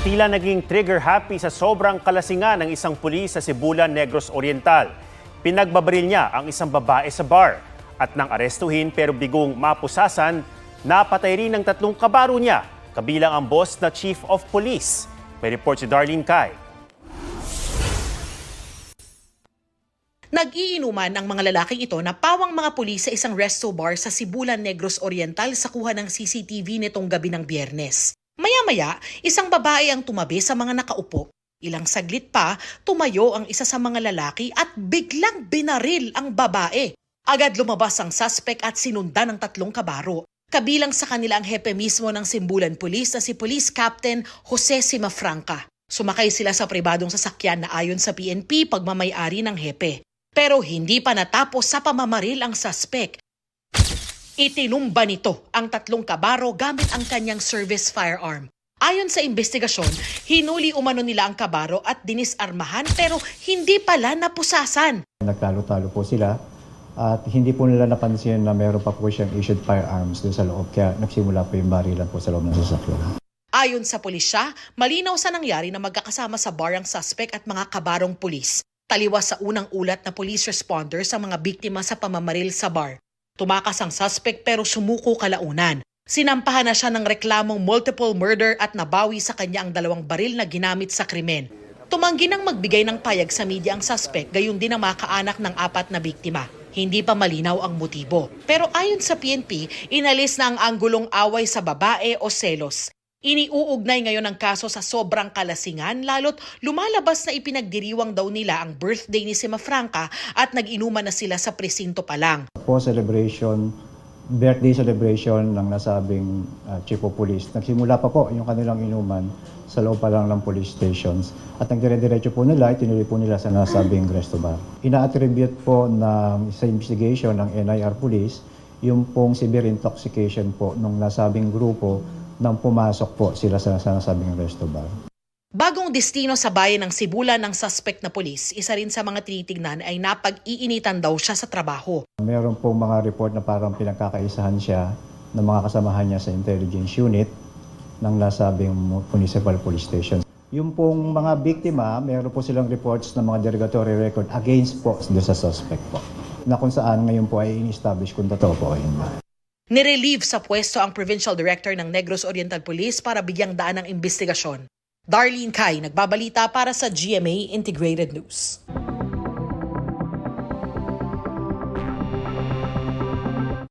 Tila naging trigger-happy sa sobrang kalasingan ng isang pulis sa Sibulan, Negros Oriental. Pinagbabaril niya ang isang babae sa bar at nang arestuhin pero bigong mapusasan, napatay rin ng 3 kabaro niya, kabilang ang boss na Chief of Police. May report si Darlene Kai. Nag-iinuman ang mga lalaking ito na pawang mga pulis sa isang resto bar sa Sibulan, Negros Oriental sa kuha ng CCTV nitong gabi ng Biyernes. Maya-maya, isang babae ang tumabi sa mga nakaupo. Ilang saglit pa, tumayo ang isa sa mga lalaki at biglang binaril ang babae. Agad lumabas ang suspect at sinundan ng 3 kabaro. Kabilang sa kanila ang hepe mismo ng Sibulan Police na si Police Captain Jose Simafranca. Sumakay sila sa pribadong sasakyan na ayon sa PNP pagmamayari ng hepe. Pero hindi pa natapos sa pamamaril ang suspect. Itinumba nito ang 3 kabaro gamit ang kanyang service firearm. Ayon sa investigasyon, hinuli umano nila ang kabaro at dinisarmahan pero hindi pala napusasan. Nagtalo-talo po sila at hindi po nila napansin na meron pa po siyang issued firearms doon sa loob kaya nagsimula po yung barilan po sa loob ng sasakyan. Ayon sa pulisya, malinaw sa nangyari na magkakasama sa bar ang suspect at mga kabarong pulis. Taliwas sa unang ulat na police responder sa mga biktima sa pamamaril sa bar. Tumakas ang suspect pero sumuko kalaunan. Sinampahan na siya ng reklamong multiple murder at nabawi sa kanya ang 2 baril na ginamit sa krimen. Tumanggi nang magbigay ng payag sa media ang suspect, gayon din ang mga kaanak ng 4 na biktima. Hindi pa malinaw ang motibo. Pero ayon sa PNP, inalis na ang anggulong away sa babae o selos. Iniuugnay ngayon ang kaso sa sobrang kalasingan lalo't lumalabas na ipinagdiriwang daw nila ang birthday ni Simafranca at nag-inuman na sila sa presinto pa lang. Birthday celebration ng nasabing Chief of Police. Nagsimula pa po yung kanilang inuman sa loob pa lang ng police stations at nagdire-diretso po nila, itinuloy po nila sa nasabing resto bar. Ina-attribute po sa investigation ng NIR Police yung pong severe intoxication po nung nasabing grupo nang pumasok po sila sa nasabing resto bar. Bagong destino sa bayan ng Sibulan ng suspect na pulis, isa rin sa mga tinitignan ay napag-iinitan daw siya sa trabaho. Meron pong mga report na parang pinagkakaisahan siya ng mga kasamahan niya sa intelligence unit ng nasabing municipal police station. Yung pong mga biktima, meron po silang reports ng mga derogatory record against po sa suspect po, na kung saan ngayon po ay in-establish kung totoo po o hindi. Nirelieve sa pwesto ang Provincial Director ng Negros Oriental Police para bigyang daan ng investigasyon. Darlene Kai, nagbabalita para sa GMA Integrated News.